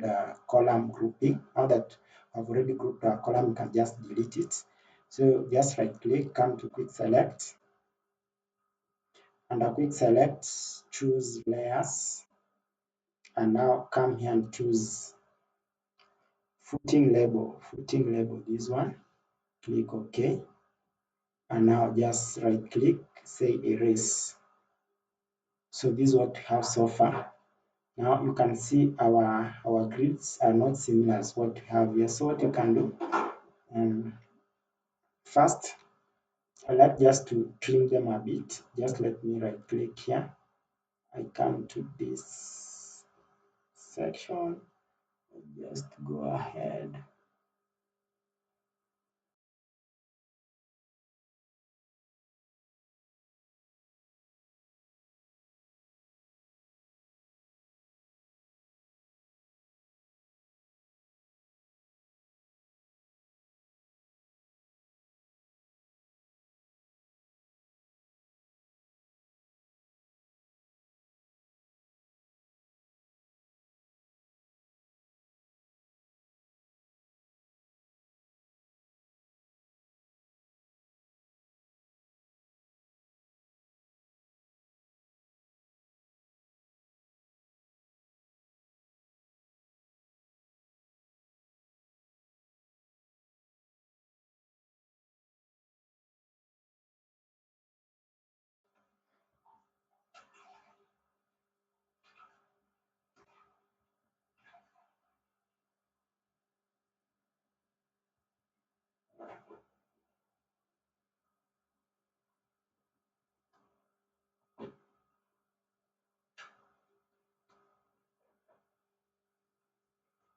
called column grouping. Now that I've already grouped a column, you can just delete it. So just right click, come to quick select. Under quick select, choose layers, and now come here and choose footing label, this one. Click OK, and now just right click, say erase. So this is what we have so far. Now you can see our grids are not similar as what we have here. So what you can do, first I like just to trim them a bit. Just let me right click here. I come to this section, just go ahead.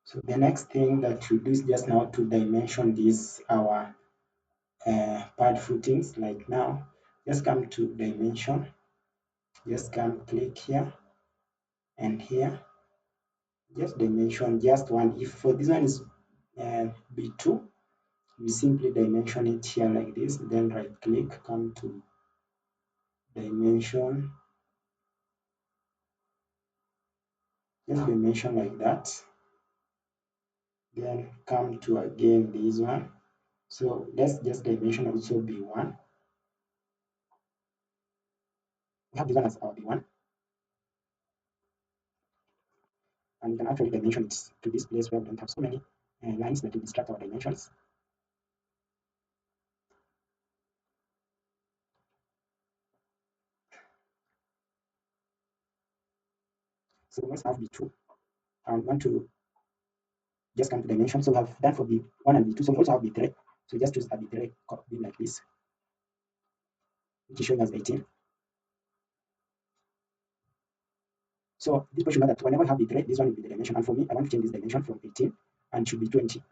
So the next thing that you do is just now to dimension this our pad footings. Like now, just come to dimension, just come click here and here, just dimension just one. If for this one is B2, you simply dimension it here like this, then right click, come to dimension, just dimension like that, then come to again this one. So let's just dimension also B1. We have this one as our B1, and we can actually dimension it to this place where we don't have so many lines that will distract our dimensions. So let's have B2. And we want to just come to dimension. So we have done for B1 and B2. So we also have B3. So just choose a B3 copy like this, which is showing us 18. So this should know that whenever I have B3, this one will be the dimension. And for me, I want to change this dimension from 18 and should be 20.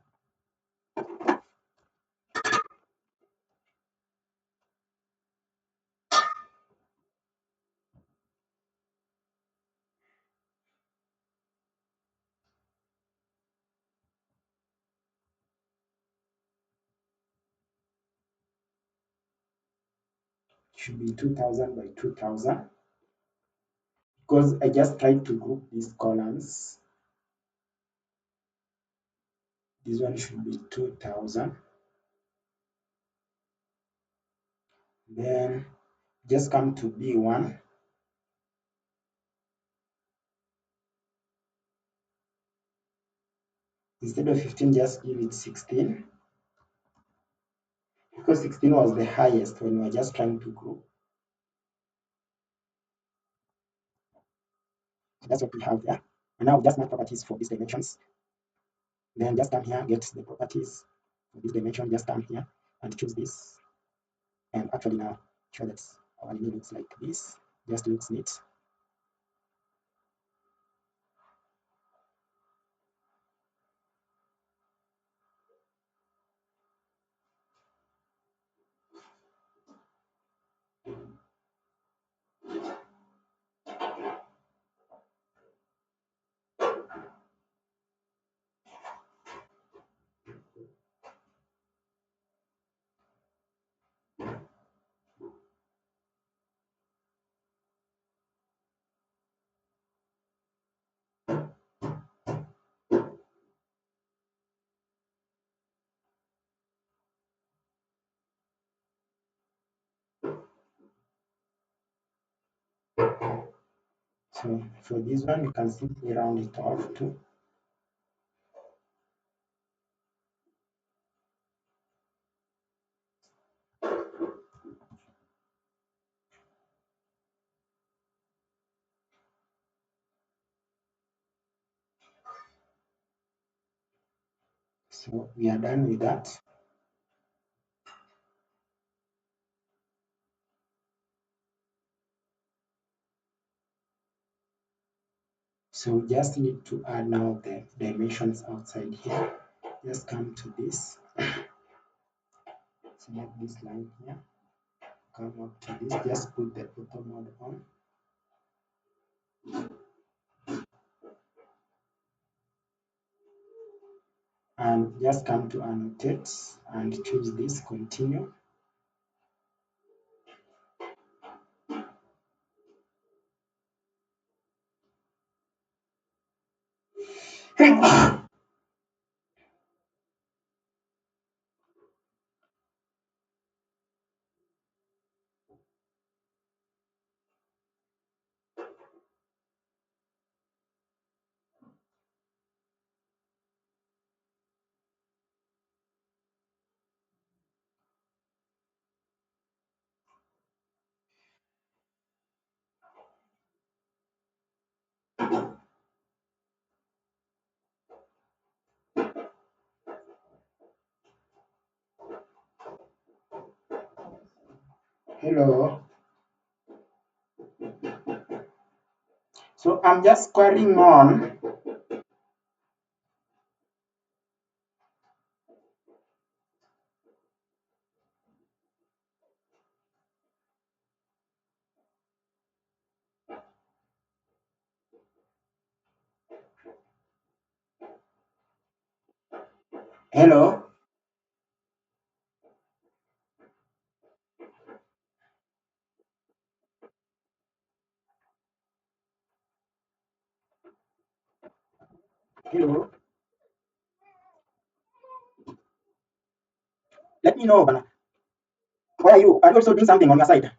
Should be 2000 by 2000. Because I just tried to group these columns. This one should be 2000. Then just come to B1. Instead of 15, just give it 16. Because 16 was the highest when we were just trying to group. So that's what we have there. And now just mark properties for these dimensions. Then just come here, get the properties for this dimension, just come here and choose this. And actually now show that our linear looks like this, just looks neat. So for this one, you can simply round it off to. So we are done with that. So we just need to add now the dimensions outside here. Just come to this, select this line here, come up to this, just put the auto mode on. And just come to annotate and choose this continue. Hello. So I'm just squaring on. Hello. Hello. Let me know, Bana. Where are you? Are you also doing something on your side?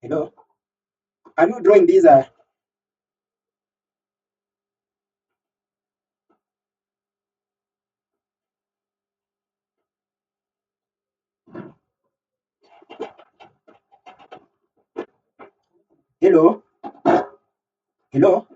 Hello. Are you drawing these? Hello. Hello.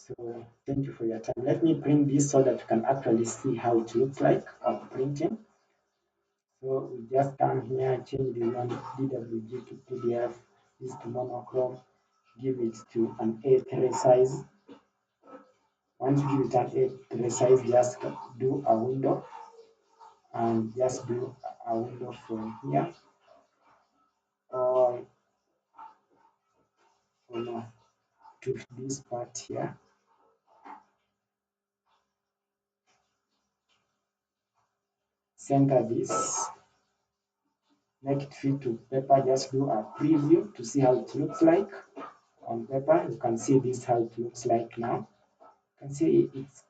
So thank you for your time. Let me print this so that you can actually see how it looks like on printing. So we just come here, change the one DWG to PDF, this to monochrome, give it to an A3 size. Once you give it an A3 size, just do a window and just do a window from here. Or no, to this part here. Center this, make it fit to paper, just do a preview to see how it looks like on paper. You can see this how it looks like now. You can see it's